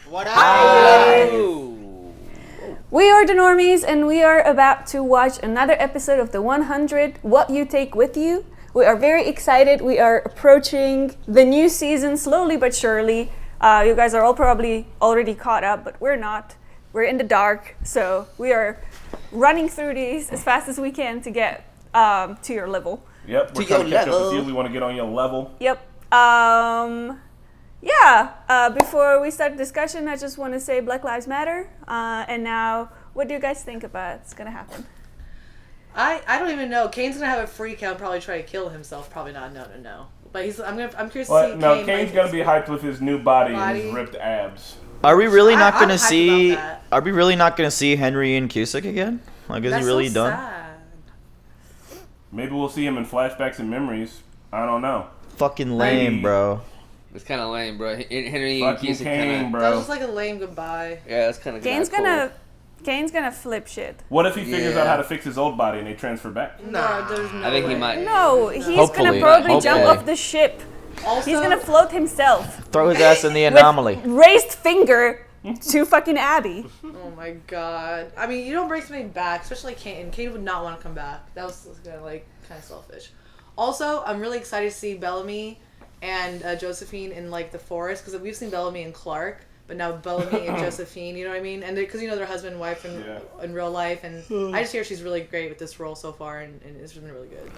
What Hi. We are the Normies, and we are about to watch another episode of the 100 What You Take With You. We are very excited. We are approaching the new season slowly but surely. You guys are all probably already caught up, but we're not. We're in the dark, so we are running through these as fast as we can to get to your level. Yep, we're trying to catch up with you. We want to get on your level. Yep. Before we start the discussion, I just want to say Black Lives Matter. And now, what do you guys think about what's going to happen? I don't even know. Kane's going to have a freak out and probably try to kill himself. Probably not. No. But I'm curious to see Kane. Kane's going to be hyped with his new body and his ripped abs. Are we really not going to see? That. Are we really not going to see Henry and Cusick again? Like, is he really done? Sad. Maybe we'll see him in flashbacks and memories. I don't know. Fucking lame, bro. It's kind of lame, bro. Henry Fucking and Cusick Kane, bro. That was just like a lame goodbye. Yeah, that's kind of. Kane's gonna flip shit. What if he figures out how to fix his old body and they transfer back? No, there's no I think way. he might. No, he's Hopefully. gonna probably Hopefully. jump off the ship. Also, He's gonna float himself. Throw his ass in the anomaly. With raised finger to fucking Abby. Oh my god. I mean, you don't bring somebody back, especially Kane. Kane would not want to come back. That was kind of selfish. Also, I'm really excited to see Bellamy and Josephine in like the forest, because we've seen Bellamy and Clarke, but now Bellamy and Josephine, you know what I mean? And because they're husband and wife in real life, and I just hear she's really great with this role so far, and it's been really good.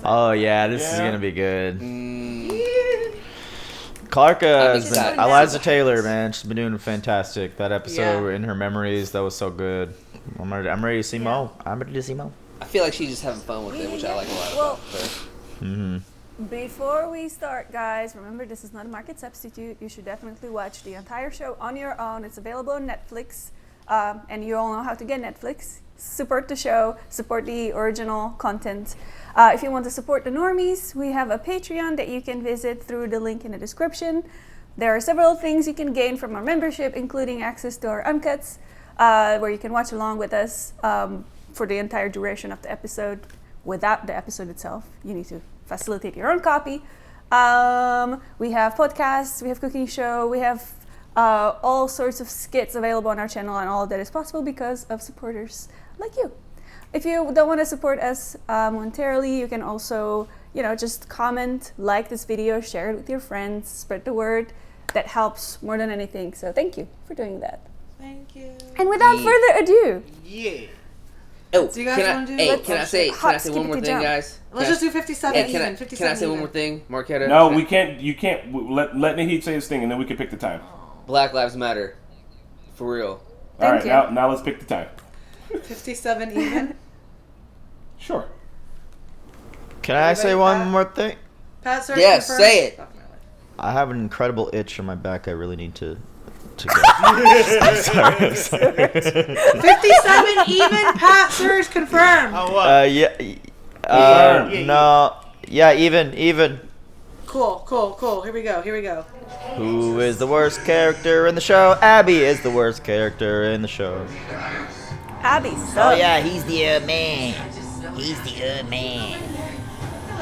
Oh yeah, this is gonna be good. Clarke has been Eliza Taylor, man. She's been doing fantastic. That episode in her memories, that was so good. I'm ready to see Mo. I'm ready to see Mo. I feel like she's just having fun with it, which I like a lot. Well, before we start, guys, remember this is not a market substitute. You should definitely watch the entire show on your own. It's available on Netflix, and you all know how to get Netflix. Support the show, support the original content. If you want to support the Normies, we have a Patreon that you can visit through the link in the description. There are several things you can gain from our membership, including access to our uncuts, where you can watch along with us for the entire duration of the episode without the episode itself. You need to facilitate your own copy. We have podcasts, we have cooking show, we have all sorts of skits available on our channel, and all of that is possible because of supporters like you. If you don't want to support us monetarily, you can also, just comment, like this video, share it with your friends, spread the word. That helps more than anything. So thank you for doing that. Thank you. And without further ado, Oh, Do you guys want to do? can I say one more thing, guys? Let's just do 57 Can I even. 57 say one even. more thing, Marquetta? No, we can't. You can't. Let Naheed say his thing, and then we can pick the time. Black Lives Matter. For real. All right, you. now let's pick the time. 57 even. Sure. Can I say one more thing? Pat, sir, Yes, confirm. say it. I have an incredible itch on my back. I really need to go. I'm sorry. 57 even. Pat, sir, is confirmed. Even. Cool. Here we go. Who is the worst character in the show? Abby is the worst character in the show. Abby sucks. Oh yeah, he's the man. He's the man.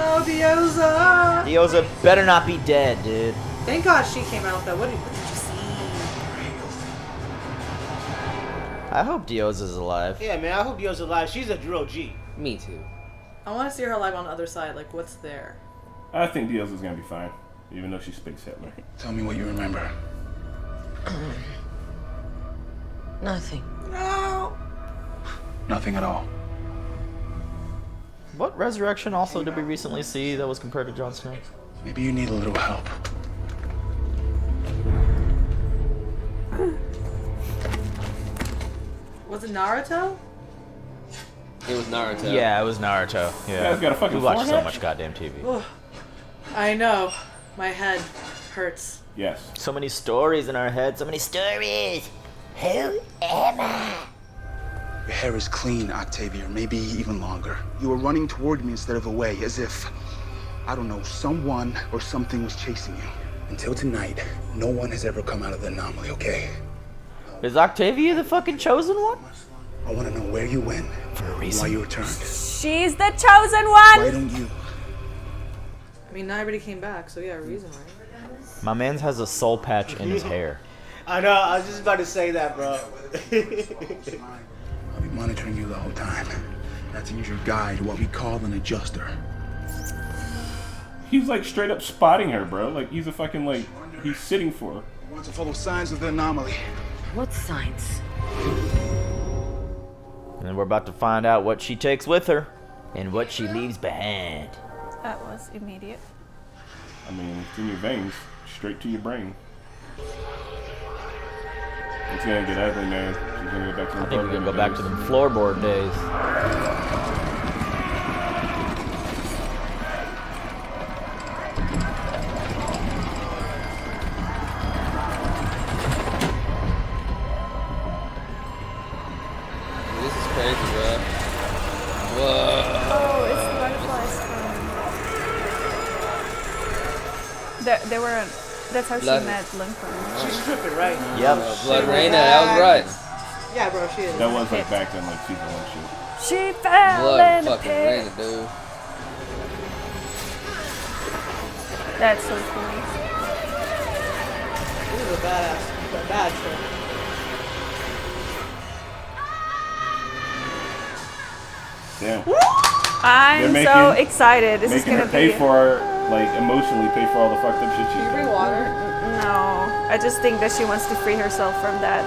Oh, Dioza. Dioza better not be dead, dude. Thank God she came out though. What did you see? I hope Dioza's alive. Yeah, man, I hope Dio's alive. She's a drill G. Me too. I want to see her live on the other side. Like, what's there? I think Diaz is gonna be fine, even though she speaks Hitler. Tell me what you remember. Nothing. No. Nothing at all. What resurrection also did we recently see that was compared to Jon Snow? Maybe you need a little help. Was it Naruto? It was Naruto. Yeah, it was Naruto. Yeah. You guys got a fucking we watch so forehead? much goddamn TV. Ugh. I know. My head hurts. Yes. So many stories in our head. So many stories. Who am I? Your hair is clean, Octavia, maybe even longer. You were running toward me instead of away, as if, I don't know, someone or something was chasing you. Until tonight, no one has ever come out of the anomaly, okay? Is Octavia the fucking chosen one? I want to know where you went, For a reason. why you returned. She's the chosen Why one. don't you? I mean, not everybody came back, so yeah, reason, right? My man has a soul patch in his hair. I know. I was just about to say that, bro. I'll be monitoring you the whole time. That's in your guide, what we call an adjuster. He's like straight up spotting her, bro. Like he's a fucking like he's sitting for her. I want to follow signs of the anomaly. What signs? And we're about to find out what she takes with her and what she leaves behind. That was immediate. I mean, it's in your veins, straight to your brain. It's gonna get ugly, man. She's gonna go back to the I think we're gonna go back to the floorboard days. This is crazy, bro. Whoa. Oh, it's the butterflies from. They were. That's how Blood. she met Lincoln. She's tripping, right? Yep. Blood Raina, that was right. Yeah, bro, she is. That was like back then, like season 1 shit. She fell Blood in a fucking pit. Raina, dude. That's so cool. This is a bad trip. Damn. I'm They're so making- excited. This is Making gonna her pay be. for, like, emotionally pay for all the fucked up shit she's Can you bring done. water? No, I just think that she wants to free herself from that.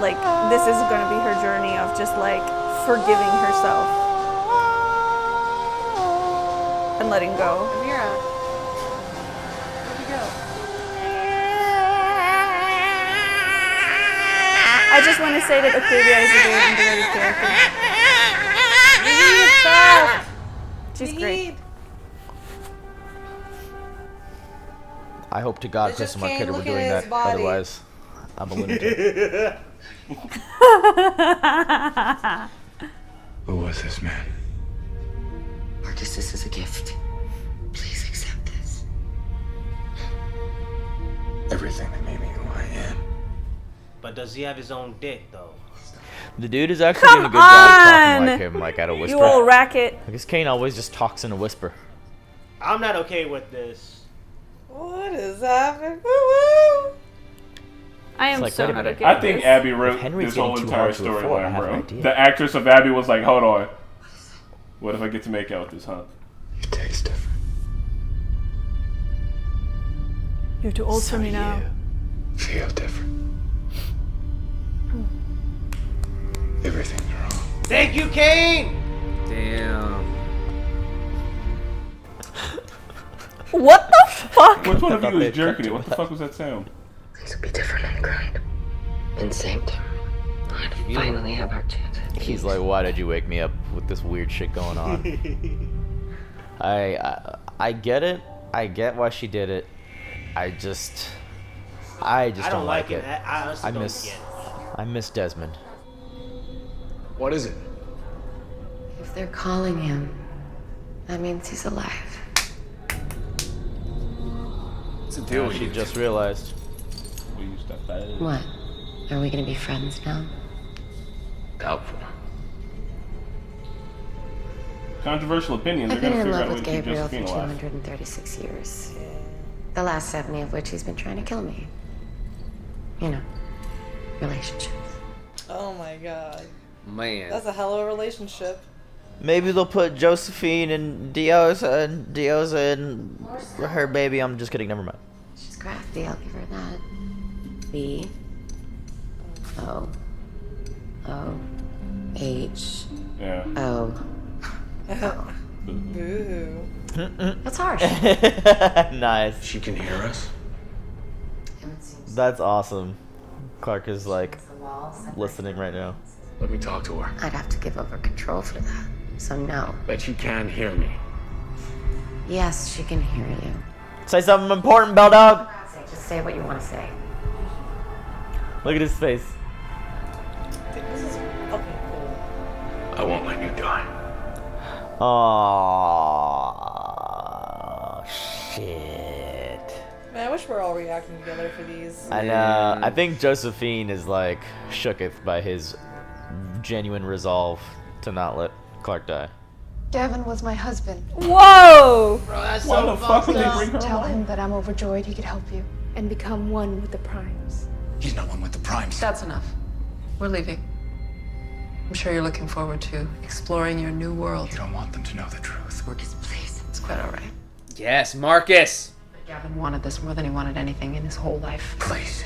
Like, this is gonna be her journey of just like forgiving herself and letting go. Amira. Where'd you go? I just want to say that Octavia is a very underrated character. She's great. I hope to God It's Chris just and Marquetta Kane were looking doing at that. his body. Otherwise, I'm a lunatic. Who was this man? Marcus, this is a gift. Please accept this. Everything that made me who I am. But does he have his own dick, though? The dude is actually doing a good job talking like him, like at a whisper. You old racket. I guess Kane always just talks in a whisper. I'm not okay with this. What is happening? Woo-woo! I am like, so wait a not minute. okay. I with think this. Abby wrote Henry's this whole getting too entire hard to afford, I storyline, have an bro. idea. The actress of Abby was like, hold on. What if I get to make out with this hunk? You taste different. You're too old for me now. Feel different. Everything's wrong. Thank you, Kane! Damn. What the fuck? Which one of thought you they was jerking cut it? What the that. fuck was that sound? Things will be different on the grind. And same time, I'd finally have our chance. He's like, why did you wake me up with this weird shit going on? I get it. I get why she did it. I just don't like it. I honestly don't get it. I miss Desmond. What is it? If they're calling him, that means he's alive. What's the deal with She you? just realized. We used to fight. What? Are we gonna be friends now? Doubtful. Controversial opinions. I've They're been gonna in figure out love a way with to keep Gabriel for Josephine alive. 236 years. The last 70 of which he's been trying to kill me. You know, relationships. Oh my god. Man. That's a hell of a relationship. Maybe they'll put Josephine and Diosa and her baby. I'm just kidding. Never mind. She's crafty, I'll give her that. B O O H Yeah. O. Boo. That's harsh. Nice. She can hear us? That's awesome. Clarke is like listening right now. Let me talk to her. I'd have to give over control for that. So no. Bet you can hear me. Yes, she can hear you. Say something important, Bell Dog. Just say what you want to say. Look at his face. This is okay, cool. I won't let you die. Oh shit. Man, I wish we were all reacting together for these. I know. I think Josephine is like shooketh by his genuine resolve to not let Clarke die. Gavin was my husband. Whoa! Why the fuck would they bring her Tell alive? him that I'm overjoyed he could help you and become one with the primes. He's not one with the primes. That's enough. We're leaving. I'm sure you're looking forward to exploring your new world. You don't want them to know the truth. Marcus, please. It's quite all right. Yes, Marcus. Gavin wanted this more than he wanted anything in his whole life. Please.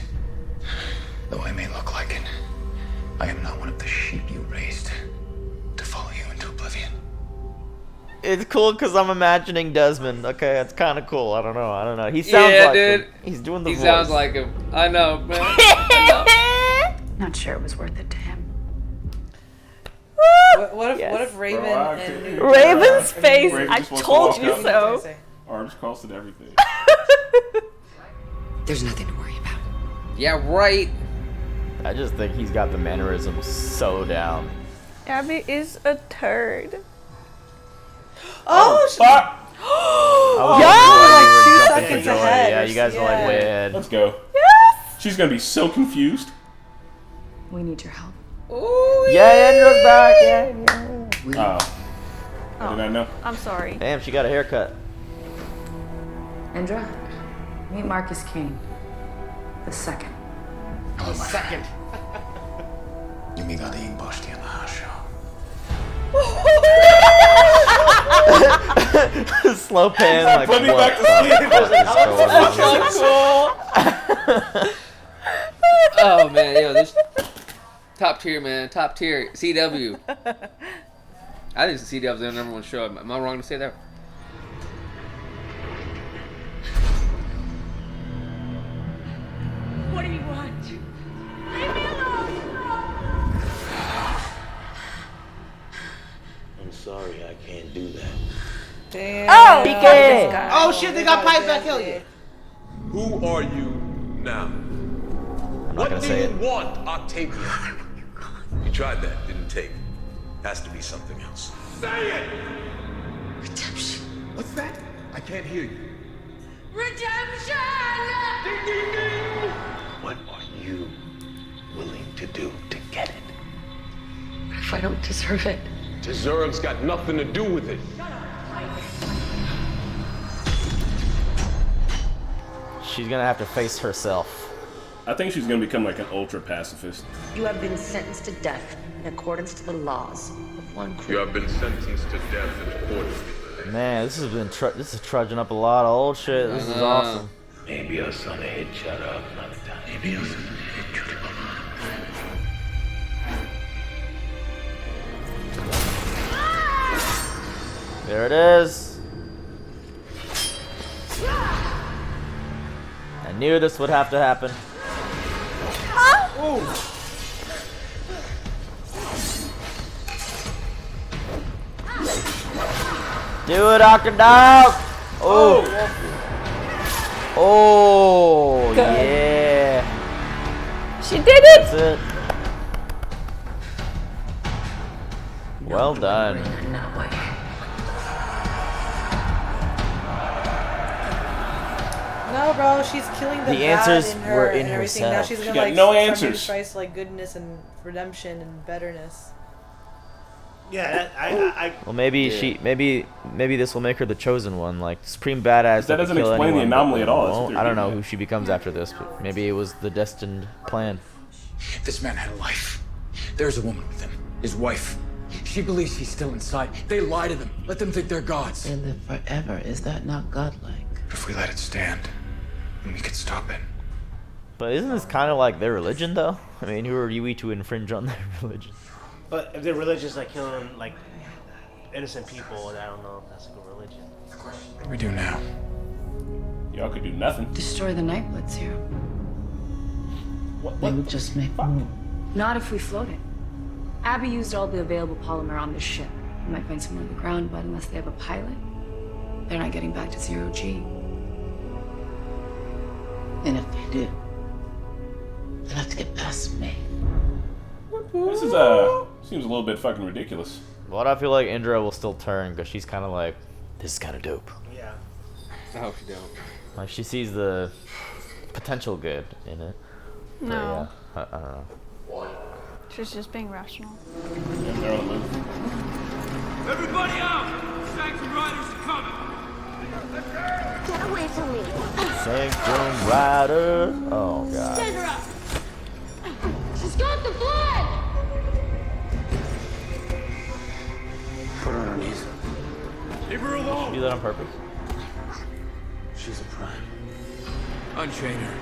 Though I may look like it, I am not one of the sheep you raised to follow you into oblivion. It's cool because I'm imagining Desmond. Okay, it's kind of cool. I don't know. He sounds like dude. him. He's doing the He voice. sounds like him. I know, man. I Not sure it was worth it to him. What if Raven and New Raven's face. Raven I just wants to told walk you up. so. Orange costed everything. There's nothing to worry about. know. Yeah, right. I just think he's got the mannerisms so down. Abby is a turd. Oh, Fuck! Oh, like 2 seconds ahead. Yeah, you guys are like way ahead. Let's go. Yes! She's gonna be so confused. We need your help. Ooh, Yeah, Indra's back. Yeah. Oh. I did not know. I'm sorry. Damn, she got a haircut. Indra, meet Marcus Kane. The second. Hello, my friend. You mean got the Ingboshti on the house show? Slow pan, like Put me what back to the sleep. fuck is going on? Oh man, yo, this top tier, man, top tier. CW. I think CW is their number one show. Am I wrong to say that? What do you want? Leave me alone! I'm sorry, I can't do that. Damn. Oh, Fuck this guy. Oh shit, they got pipes back hell yeah. Who are you now? I'm not gonna say it. What do you want, Octavia? You tried that, didn't take. Has to be something else. Say it! Redemption. What's that? I can't hear you. Redemption! Ding, ding, ding! What are you willing to do to get it? If I don't deserve it. Deserve's got nothing to do with it. She's gonna have to face herself. I think she's gonna become like an ultra pacifist. You have been sentenced to death in accordance to the laws of one crew. You have been sentenced to death in accordance. Man, this has been this is trudging up a lot of old shit. This is awesome. Maybe your son hit shut up another time. Maybe your son hit shut up. There it is. I knew this would have to happen. Do it, Dr. Dog! Oh! Oh, yeah. She did it! That's it. Well done. No, bro, she's killing the, The bad answers in her were in and everything. Now herself. she's She gonna got like no start answers. maybe tries like goodness and redemption and betterness. Yeah, Well, maybe maybe this will make her the chosen one, like supreme badass. That can doesn't kill explain the anyone, anomaly but at all. That's won't. what I they're don't know doing. who she becomes after this, but maybe it was the destined plan. This man had a life. There's a woman with him. His wife. She believes he's still inside. They lie to them. Let them think they're gods. They live forever. Is that not godlike? If we let it stand, then we could stop it. But isn't this kind of like their religion, though? I mean, who are we to infringe on their religion? but if they're religious, like killing like innocent people, I don't know if that's a good religion. What do we do now? Y'all could do nothing. Destroy the night blitz here. What? They would just make more. Not if we float it. Abby used all the available polymer on this ship. We might find some on the ground, but unless they have a pilot, they're not getting back to 0G. And if they do, they'll have to get past me. This is seems a little bit fucking ridiculous. But I feel like Indra will still turn because she's kind of like, this is kind of dope. Yeah. I hope you don't. Like she sees the potential good in it. But No. yeah, I don't know. She's just being rational. Yeah, they're on the move. Everybody out! Sanctum Riders are coming! Get away from me. Sanctum Rider. Oh god. Stand her up! She's got the blood! Put her on her knees. Leave her alone! Do that on purpose? She's a prime. Unchain her.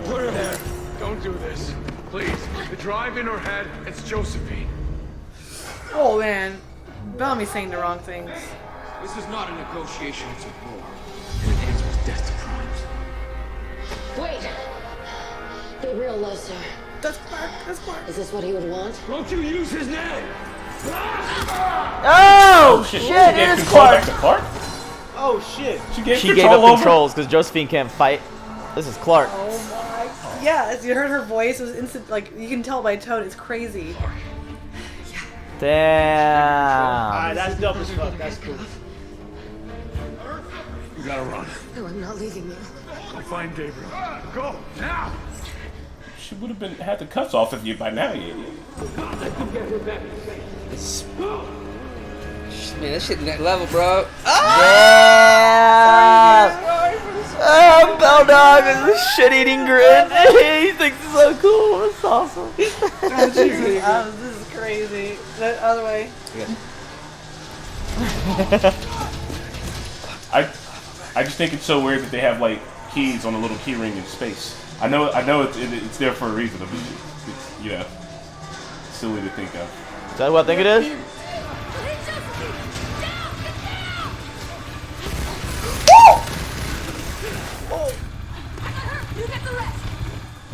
Put her there. Don't do this. Please. The drive in her head, it's Josephine. Oh man, Bellamy's saying the wrong things. This is not a negotiation, it's a war. And it ends with death to crimes. Wait! Gabriel loves her. That's Clarke. That's Clarke. Is this what he would want? Won't you use his name? Oh, shit! It is Clarke! Clarke? Oh shit! She gave up controls because Josephine can't fight. This is Clarke. Oh my. Yeah, as you heard her voice, it was instant. Like you can tell by tone, it's crazy. Damn. Alright, that's dope as fuck. That's cool. You gotta run. No, I'm not leaving you. Go find Gabriel. Go now. She would have had the cuffs off of you by now, you idiot. Man, that shit next level, bro. Oh, Bell Dog is a shit-eating grin. He thinks it's so cool. It's awesome. Oh, Jesus. This is crazy. The other way. I just think it's so weird that they have like keys on a little key ring in space. I know it's there for a reason. It's you know, silly to think of. Is that what I think it is?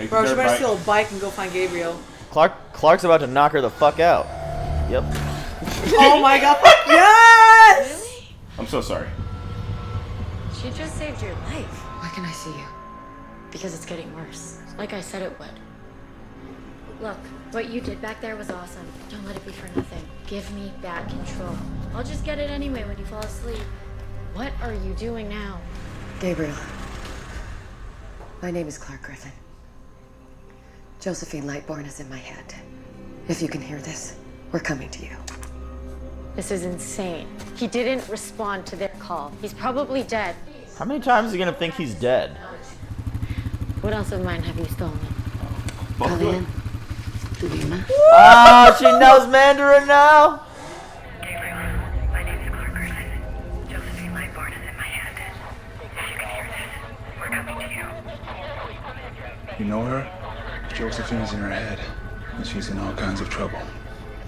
Bro, she better steal a bike and go find Gabriel. Clarke's about to knock her the fuck out. Yep. Oh my god. Yes! Really? I'm so sorry. She just saved your life. Why can I see you? Because it's getting worse. Like I said it would. Look, what you did back there was awesome. Don't let it be for nothing. Give me back control. I'll just get it anyway when you fall asleep. What are you doing now? Gabriel. My name is Clarke Griffin. Josephine Lightborn is in my head. If you can hear this, we're coming to you. This is insane. He didn't respond to their call. He's probably dead. How many times is he gonna think he's dead? What else of mine have you stolen? Alien, Tulima. Oh, she knows Mandarin now. Gabriel, my name is Clarke Griffin. Josephine Lightborn is in my head. If you can hear this, we're coming to you. You know her? Josephine's in her head, and she's in all kinds of trouble.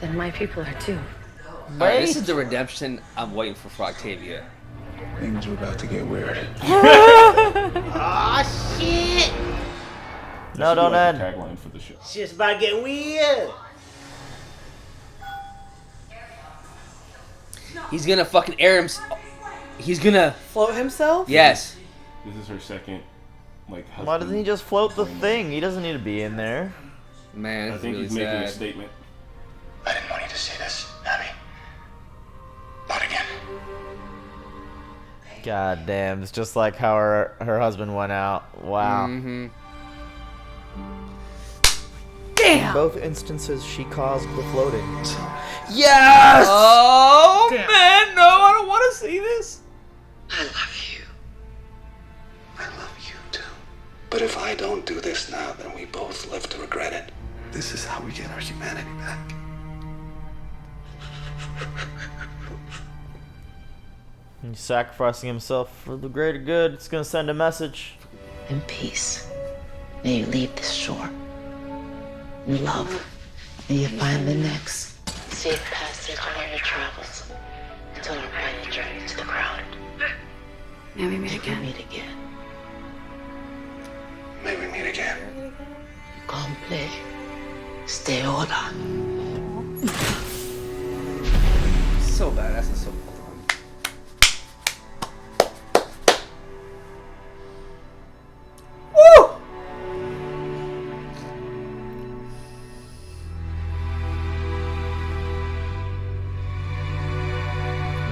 Then my people are too. Alright, this is the redemption I'm waiting for Octavia. Things are about to get weird. Ah shit! No, don't end. Tagline for the show. Shit's about to get weird. He's gonna fucking air him. He's gonna float himself? Yes. This is her second, like. Why doesn't he just float the thing? He doesn't need to be in there. Man, I think really he's making a sad. statement. I didn't want you to see this, Abby. Not again. God damn, it's just like how her husband went out. Wow. Mm-hmm. Damn! In both instances, she caused the floating. Yes! Oh, man, no, I don't want to see this. I love you. I love you too. But if I don't do this now, then we both live to regret it. This is how we get our humanity back. He's sacrificing himself for the greater good. It's gonna send a message. In peace, may you leave this shore. In love, may you find the next safe passage on your travels until our final journey to the ground. May we meet again? Meet again. May we meet again. Comple. Stay on. So badass and so cool. Woo!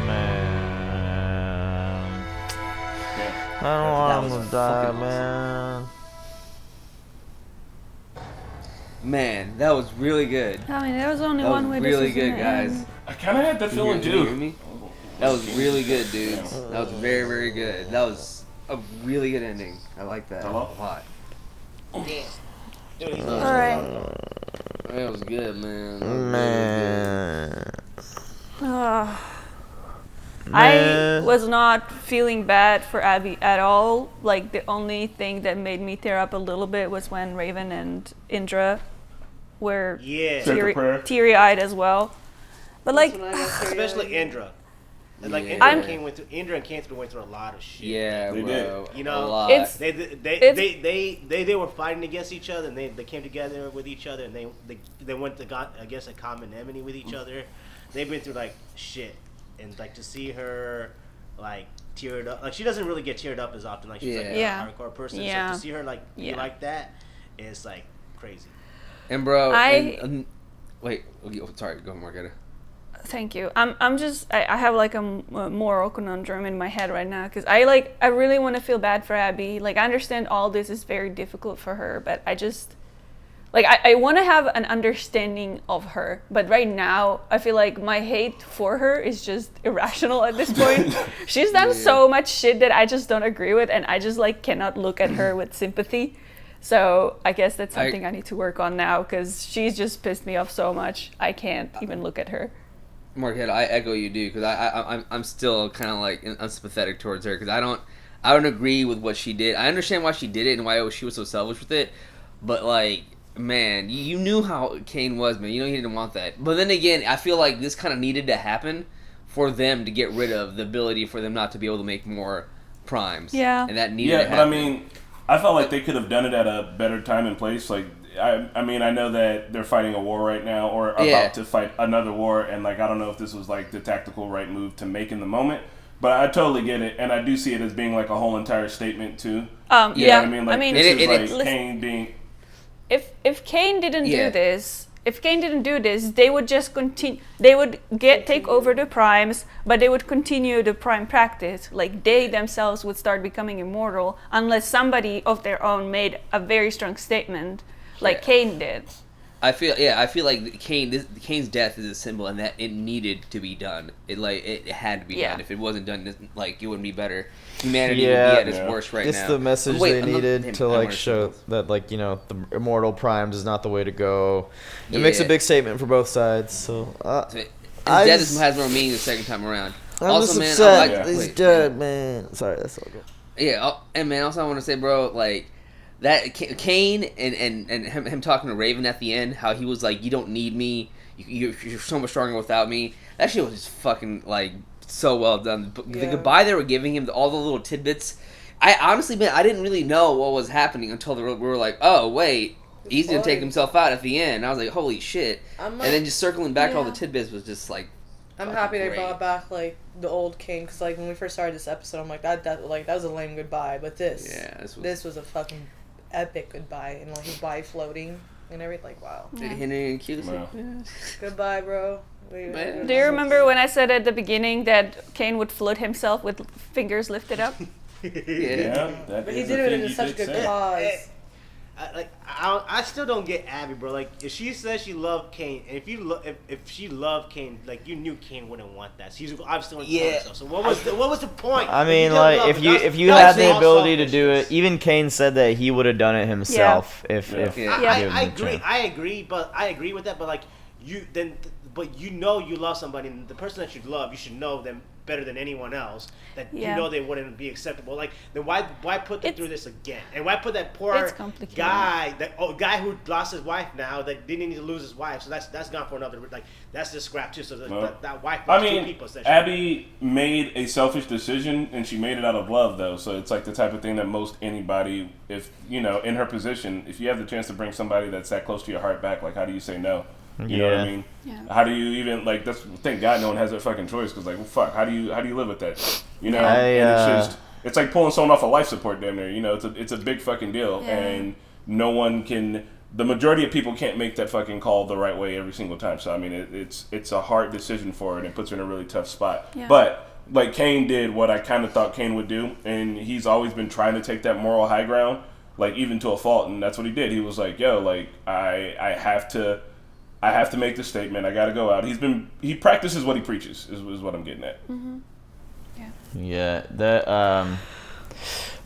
Man. I don't want him to die, man. Man, that was really good. I mean, there was only That one was way really this was good, gonna guys. end. I kind of had that feeling Can you hear too. me? That was really good, dudes. That was very, very good. That was a really good ending. I like that a lot. All right. That was good, man. Man. I was not feeling bad for Abby at all. Like, the only thing that made me tear up a little bit was when Raven and Indra were teary-eyed as well. But like, especially Indra. And like Indra and Kane went through a lot of shit. Yeah, they did. You know, a lot. They were fighting against each other, and they came together with each other, and they went to I guess a common enemy with each other. They've been through like shit, and like to see her like teared up, like she doesn't really get teared up as often, like she's like a hardcore person. So to see her like be like that is like crazy. And bro, wait, sorry, go Margarita. Thank you. I'm just I have like a moral conundrum in my head right now, because I really want to feel bad for Abby. Like, I understand all this is very difficult for her, but I just like I want to have an understanding of her. But right now I feel like my hate for her is just irrational at this point. She's done so much shit that I just don't agree with, and I just like cannot look at her with sympathy. So I guess that's something I need to work on now, because she's just pissed me off so much. I can't even look at her. Marquette, I echo you, dude, because I'm still kind of like unsympathetic towards her, because I don't agree with what she did. I understand why she did it and why she was so selfish with it, but like, man, you knew how Kane was, man. You know he didn't want that. But then again, I feel like this kind of needed to happen for them to get rid of the ability for them not to be able to make more primes. Yeah, and that needed to happen. But I mean, I felt like they could have done it at a better time and place. Like, I mean, I know that they're fighting a war right now, or about to fight another war, and like, I don't know if this was like the tactical right move to make in the moment, but I totally get it, and I do see it as being like a whole entire statement too. You know what I mean? Like, this is like Kane being. If Kane didn't do this, they would just continue. They would take over the primes, but they would continue the prime practice. Like, they themselves would start becoming immortal unless somebody of their own made a very strong statement, like Kane did. I feel like Kane's death is a symbol, and that it needed to be done. It had to be done. If it wasn't done, like, it wouldn't be better. Humanity would be at its worst right now. It's the message they needed to like show that, like, you know, the immortal primes is not the way to go. It makes a big statement for both sides. So his death has more meaning the second time around. I'm also, just man, upset. He's dead, man. Sorry, that's all good. Yeah, and man, also I want to say, bro, like, that Kane and him talking to Raven at the end, how he was like, "You don't need me. You're so much stronger without me." That shit was just fucking like so well done. The goodbye they were giving him, all the little tidbits. I honestly, man, I didn't really know what was happening until we were like, "Oh wait, he's gonna take himself out at the end." And I was like, "Holy shit!" And then just circling back to all the tidbits was just like. I'm happy they brought back like the old Kane, because like when we first started this episode, I'm like that was a lame goodbye, but this was a fucking epic goodbye, and like his body floating and everything. Like, wow. Henry and Q. Goodbye, bro. Do you remember when I said at the beginning that Kane would float himself with fingers lifted up? But he did it in such good cause. I still don't get Abby, bro. Like, if she says she loved Kane, and if she loved Kane, like, you knew Kane wouldn't want that. She's obviously herself. So what was the point? I mean, like, if you had the ability to do it, even Kane said that he would have done it himself if I agree with that, but like, but you know you love somebody, and the person that you love, you should know them better than anyone else, that you know they wouldn't be acceptable. Like, then why put them through this again? And why put that poor guy, guy who lost his wife now, that didn't need to lose his wife, so that's gone for another, like, that's just scrap too. So that wife lost two people. Abby made a selfish decision, and she made it out of love, though. So it's like the type of thing that most anybody, if you know, in her position, if you have the chance to bring somebody that's that close to your heart back, like, how do you say no? You know what I mean? Yeah. How do you even, like, thank God no one has that fucking choice, because, like, well, fuck, how do you live with that? You know? And it's like pulling someone off of life support down there. You know, it's a big fucking deal, and no one can. The majority of people can't make that fucking call the right way every single time. So I mean, it's a hard decision for her, and it puts her in a really tough spot. Yeah. But like, Kane did what I kind of thought Kane would do, and he's always been trying to take that moral high ground, like, even to a fault, and that's what he did. He was like, yo, like, I have to make this statement. I got to go out. He practices what he preaches, is what I'm getting at. Mm-hmm. Yeah. That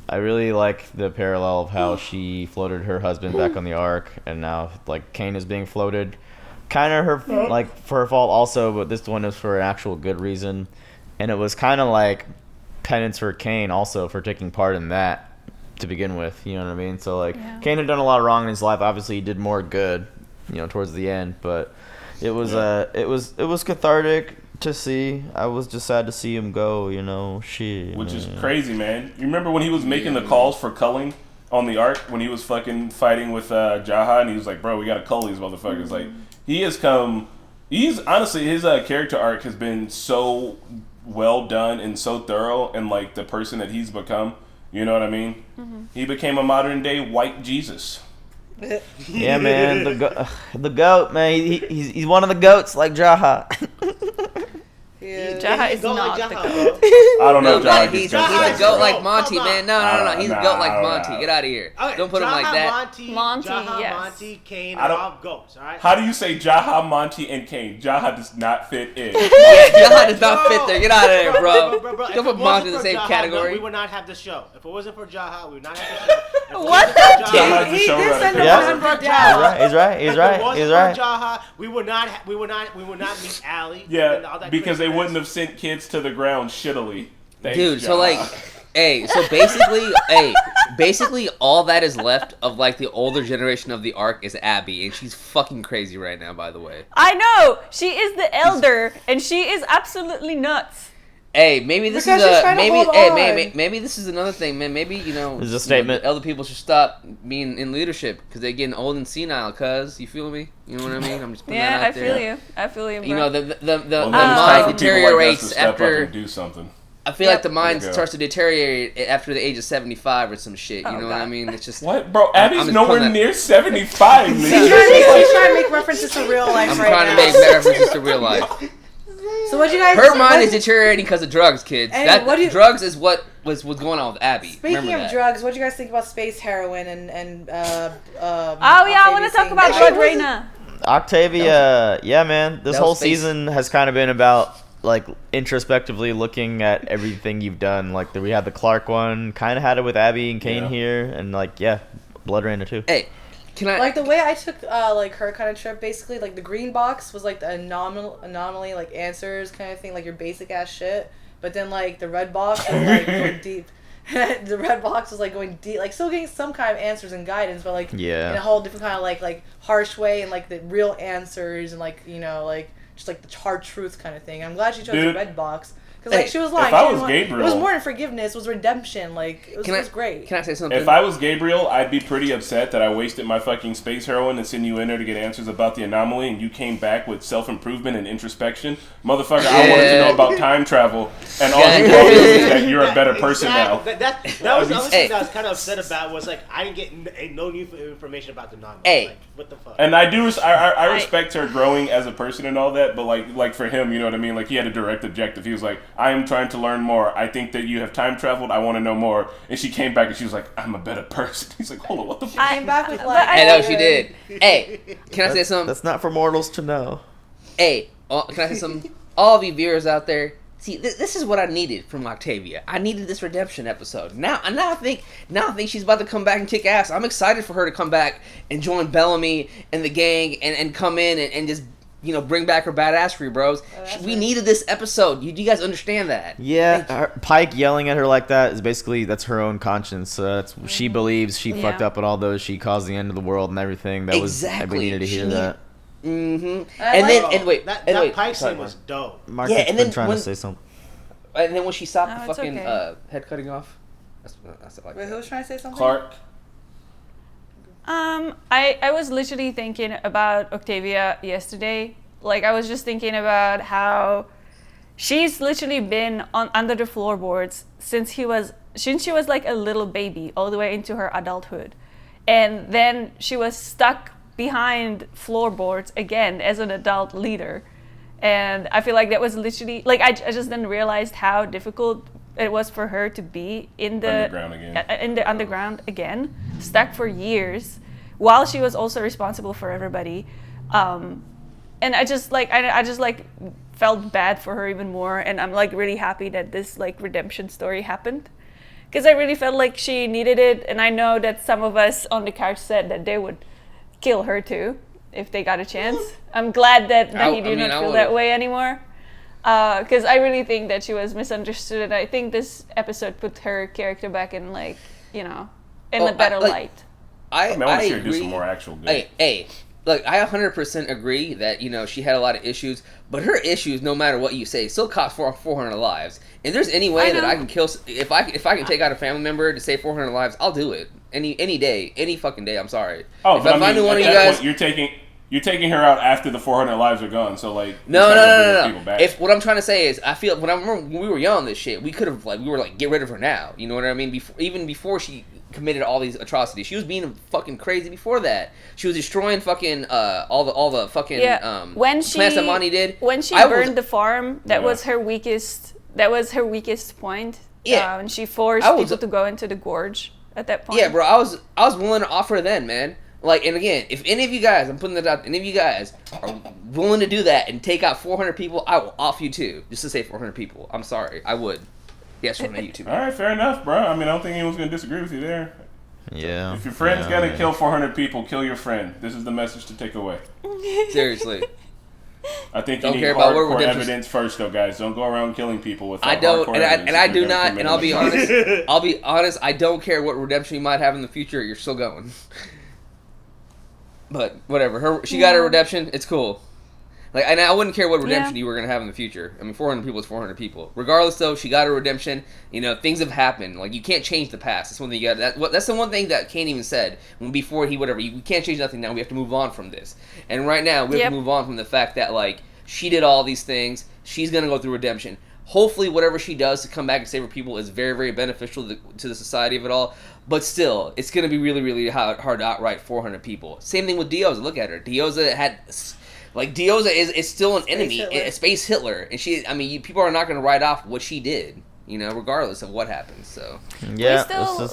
I really like the parallel of how she floated her husband back on the Ark, and now like Kane is being floated. Kind of her like for her fault also, but this one was for an actual good reason, and it was kind of like penance for Kane also for taking part in that to begin with. You know what I mean? So like Kane had done a lot of wrong in his life. Obviously, he did more good, towards the end. But it was it was cathartic to see. I was just sad to see him go. Shit. Which is crazy, man. You remember when he was making the calls for culling on the Ark when he was fucking fighting with Jaha, and he was like, "Bro, we gotta cull these motherfuckers." Like he has come. He's honestly his character arc has been so well done and so thorough, and like the person that he's become. You know what I mean? Mm-hmm. He became a modern day white Jesus. Yeah, man, the goat, man. He's one of the goats like Jaha. Jaha is not the goat. I don't know. Jaha he's a goat like Monty, man. No. He's a goat like Monty. Get out of here. Okay, don't put him like that. Monty, yes. Monty, Kane, are all goats. All right. How do you say Jaha, Monty, and Kane? Jaha does not fit in. Jaha does not fit there. Get out of there, bro. Don't put Monty in the same category. We would not have the show. If it wasn't for Jaha, we would not have the show. What the? He did send a person for Jaha. He's right. If it wasn't for Jaha, we would not meet Allie. Yeah, because they wouldn't have sent kids to the ground shittily. Thanks, dude, Jaha. so like, basically all that is left of like the older generation of the Ark is Abby, and she's fucking crazy right now, by the way. I know, she is the elder, and she is absolutely nuts. Hey, maybe this is maybe this is another thing, man. Maybe this is a statement. Elder people should stop being in leadership because they're getting old and senile. Cause you feel me? You know what I mean? I'm just putting that out there. I feel you. Bro. The mind deteriorates after. Do something. I feel like the mind starts to deteriorate after the age of 75 or some shit. You know what I mean? It's just what, bro? Abby's nowhere near 75. He's trying to make references to real life. I'm trying to make references to real life. So what you guys? Her mind is deteriorating because of drugs, kids. Drugs is what was going on with Abby. Speaking of drugs, what do you guys think about space heroin and I want to talk about Blood Raina. Octavia, yeah, man. This whole season has kind of been about like introspectively looking at everything you've done. Like we had the Clarke one, kind of had it with Abby and Kane here, and like Blood Raina too. Hey. Can I like the way I took like her kind of trip, basically like the green box was like the anomaly like answers kind of thing, like your basic ass shit, but then like the red box was like going deep. The red box was like going deep, like still getting some kind of answers and guidance, but like in a whole different kind of like harsh way, and like the real answers and like like just like the hard truth kind of thing. I'm glad she chose the red box. Because like she was lying. If I was Gabriel, it was more than forgiveness. It was redemption. Like it was great. Can I say something? If I was Gabriel, I'd be pretty upset that I wasted my fucking space heroin and send you in there to get answers about the anomaly, and you came back with self-improvement and introspection, motherfucker. I wanted to know about time travel, and all you told me is that you're a better person now. That was the other thing that I was kind of upset about. Was like I didn't get no new information about the anomaly. Like, what the fuck? And I respect her growing as a person and all that, but like for him, you know what I mean? Like he had a direct objective. He was like, I am trying to learn more. I think that you have time traveled. I want to know more. And she came back and she was like, I'm a better person. He's like, hold on, what the fuck? I came back with like, I know she did. Hey, can I say something? That's not for mortals to know. Hey, can I say something? All of you viewers out there, see, this is what I needed from Octavia. I needed this redemption episode. Now I think she's about to come back and kick ass. I'm excited for her to come back and join Bellamy and the gang and come in and just bring back her badassery, bros. We needed this episode. Do you guys understand that? Yeah, Pike yelling at her like that is basically that's her own conscience. She believes she fucked up at all those. She caused the end of the world and everything. That was we needed to hear that. Mm-hmm. That Pike scene was dope. Mark has been trying to say something. And then when she stopped the fucking head cutting off, that's like. Wait, who was trying to say something? Clarke. I was literally thinking about Octavia yesterday. Like I was just thinking about how she's literally been under the floorboards since she was like a little baby all the way into her adulthood, and then she was stuck behind floorboards again as an adult leader. And I feel like that was literally like I just didn't realize how difficult it was for her to be in the underground again, stuck for years, while she was also responsible for everybody. And I just felt bad for her even more. And I'm like really happy that this like redemption story happened, because I really felt like she needed it, and I know that some of us on the couch said that they would kill her too if they got a chance. I'm glad that he did not feel that way anymore, because I really think that she was misunderstood, and I think this episode put her character back in like, you know, in a better light. I want to see her do some more actual good. Hey, look, I 100% agree that, you know, she had a lot of issues, but her issues, no matter what you say, still cost 400 lives. And there's any way that I can kill, if I can take out a family member to save 400 lives, I'll do it. Any day, any fucking day. I'm sorry. Oh, if but I knew one of you guys, point, you're taking her out after the 400 lives are gone. So like, no. If what I'm trying to say is, I feel when we were young on this shit, we could have we were get rid of her now. You know what I mean? Even before she committed all these atrocities, she was being fucking crazy before that. She was destroying fucking all the fucking when plants that Monty did. When she burned the farm, that was her weakest. That was her weakest point. Yeah, and she forced people to go into the gorge at that point. Yeah, bro, I was willing to offer then, man. Like, and again, if any of you guys, I'm putting that out, any of you guys are willing to do that and take out 400 people, I will off you too, just to say 400 people. I'm sorry, I would. Yes, from YouTube. All right, fair enough, bro. I mean, I don't think anyone's gonna disagree with you there. Yeah. If your friend's gotta kill 400 people, kill your friend. This is the message to take away. Seriously. I think you need hardcore evidence first, though, guys. Don't go around killing people without hardcore evidence. And I do not, and I'll be honest, I don't care what redemption you might have in the future, you're still going. But whatever, she got her redemption, it's cool. Like, and I wouldn't care what redemption you were gonna have in the future. I mean, 400 people is 400 people. Regardless, though, she got her redemption. You know, things have happened. Like, you can't change the past. That's one thing you got. That's the one thing that Kane even said before he whatever. We can't change nothing now. We have to move on from this. And right now, we have to move on from the fact that like she did all these things. She's gonna go through redemption. Hopefully, whatever she does to come back and save her people is very, very beneficial to the society of it all. But still, it's gonna be really, really hard to outright 400 people. Same thing with Dioza. Look at her. Dioza had. Like, Dioza is still an enemy, Space Hitler, and people are not going to write off what she did, you know, regardless of what happens. So yeah,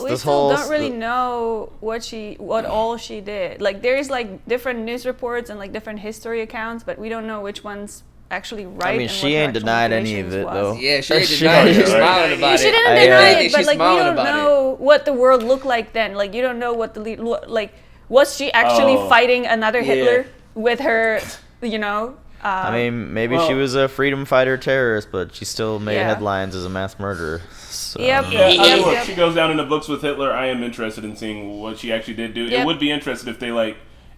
we still don't really know what all she did. Like, there's like different news reports and like different history accounts, but we don't know which one's actually right. I mean, she ain't denied any of it though. Yeah, she ain't denied it. She's smiling about it. She didn't deny it, but like we don't know what the world looked like then. Like, you don't know what was she actually fighting another Hitler with her? You know, I mean, maybe she was a freedom fighter terrorist, but she still made headlines as a mass murderer. So. If she goes down in the books with Hitler, I am interested in seeing what she actually did do. It would be interesting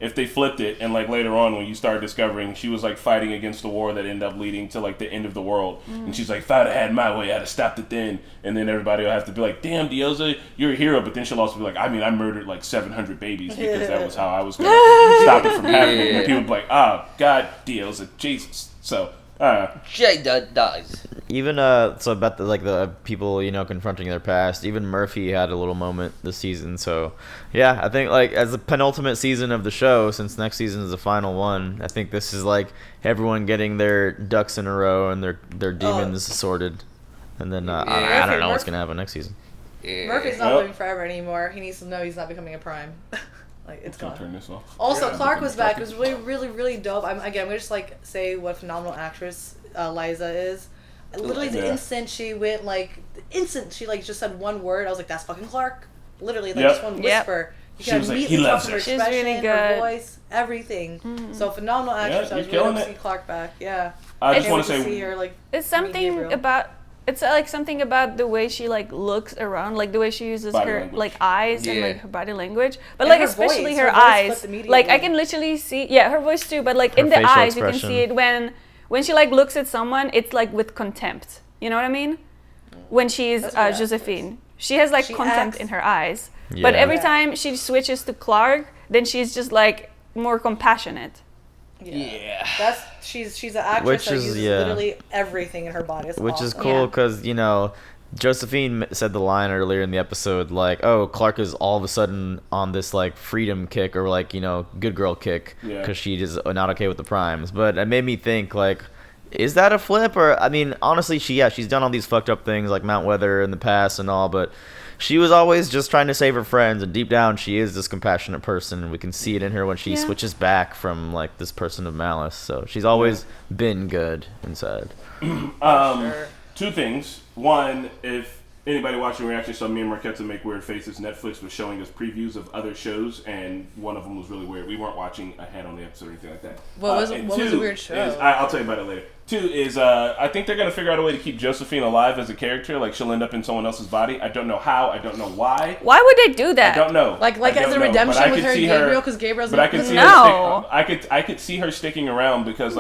if they flipped it and like later on when you start discovering she was like fighting against the war that ended up leading to like the end of the world, and she's like, if I'd have had my way, I'd have stopped it then. And then everybody will have to be like, damn, Dioza, you're a hero. But then she'll also be like, I mean, I murdered like 700 babies because that was how I was going to stop it from happening. And people will be like, God, Dioza, Jesus. So Jay dies. Even so about the people, you know, confronting their past. Even Murphy had a little moment this season. So yeah, I think like as the penultimate season of the show, since next season is the final one, I think this is like everyone getting their ducks in a row and their demons sorted. And then I don't know what's gonna happen next season. Yeah. Murphy's not living forever anymore. He needs to know he's not becoming a prime. Like, it's gone. Turn this off. Also, Clarke was back. It was really, really, really dope. I'm gonna just like say what a phenomenal actress Liza is. Literally, the instant she went, she just said one word, I was like, "That's fucking Clarke." Literally, just one whisper. You can immediately tell from her expression, her voice, everything. Mm-hmm. So phenomenal actress. I was really to see Clarke back. Yeah. I just want to say, see her, it's something about. It's like something about the way she like looks around, like the way she uses her like eyes and like her body language, but like especially her eyes. Like I can literally see, her voice too. But like in the eyes, you can see it when she like looks at someone. It's like with contempt. You know what I mean? When she's Josephine, she has like contempt in her eyes. Yeah. But every time she switches to Clarke, then she's just like more compassionate. Yeah. She's an actress that uses literally everything in her body. It's Which awesome. is cool because, you know, Josephine said the line earlier in the episode, like, oh, Clarke is all of a sudden on this, like, freedom kick or, like, you know, good girl kick because she is not okay with the primes. But it made me think, like, is that a flip? Or, I mean, honestly, she's done all these fucked up things like Mount Weather in the past and all, but she was always just trying to save her friends, and deep down she is this compassionate person, and we can see it in her when she switches back from like this person of malice. So she's always been good inside. Two things. One, if anybody watching reaction saw me and Marquetta make weird faces. Netflix was showing us previews of other shows, and one of them was really weird. We weren't watching ahead on the episode or anything like that. What was the weird show? I'll tell you about it later. 2 is I think they're going to figure out a way to keep Josephine alive as a character. Like, she'll end up in someone else's body. I don't know how. I don't know why. Why would they do that? I don't know. Like as a redemption with her and Gabriel, because Gabriel's. But I could see her. I could see her sticking around because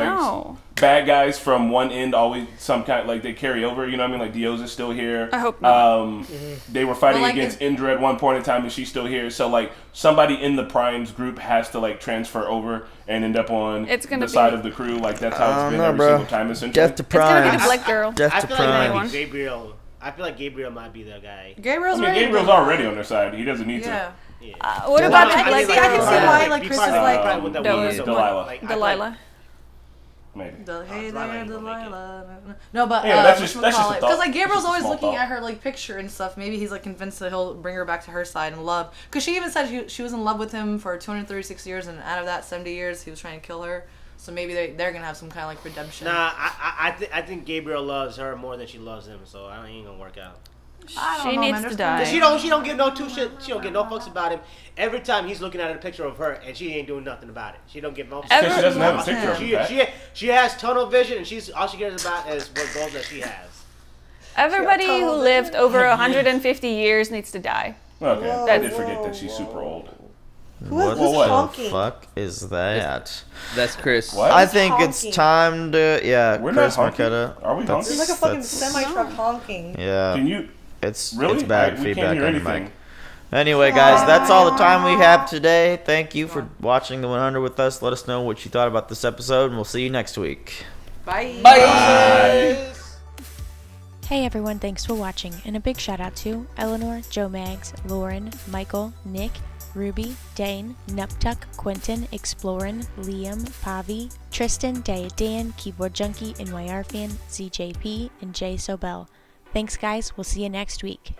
bad guys from one end always some kind like they carry over. You know what I mean? Like Dios is still here. I hope not. They were fighting against Indra at one point in time, and she's still here. So like somebody in the Primes group has to like transfer over and end up on the side of the crew. Like that's how it's been every single time. Essentially, Death to Prime. It's gonna be the black girl. I feel like Gabriel might be the guy. Gabriel's already on their side. He doesn't need to. Yeah. What about the black girl? I can see why like Chris is like Delilah. Maybe. Hey there, Delilah. No, but that's just because like Gabriel's always looking at her like picture and stuff. Maybe he's like convinced that he'll bring her back to her side and love. Because she even said she was in love with him for 236 years, and out of that 70 years he was trying to kill her. So maybe they're gonna have some kind of like redemption. Nah, I think Gabriel loves her more than she loves him. So I ain't gonna work out. She needs to die. She don't give no two shit. She don't give no fucks about him. Every time he's looking at a picture of her, and she ain't doing nothing about it. She don't give no. Because she doesn't have a picture of him. She has tunnel vision, and all she cares about is what goals that she has. Everybody who lived over 150 years needs to die. Okay, I did forget that she's super old. What the fuck is that? That's Chris. What? I think it's time to We're Chris not honking? Marquetta. Are we honking? It's like a fucking semi-truck honking. Yeah. Can you? It's really? bad We feedback can't hear on the anything. mic. Anyway, guys, that's all the time we have today. Thank you for watching the 100 with us. Let us know what you thought about this episode, and we'll see you next week. Bye. Bye. Hey everyone, thanks for watching, and a big shout out to Eleanor, Joe Maggs, Lauren, Michael, Nick, Ruby, Dane, Nuptuck, Quentin, Explorin, Liam, Pavi, Tristan, Diadan, Keyboard Junkie, NYR Fan, ZJP, and Jay Sobel. Thanks guys, we'll see you next week.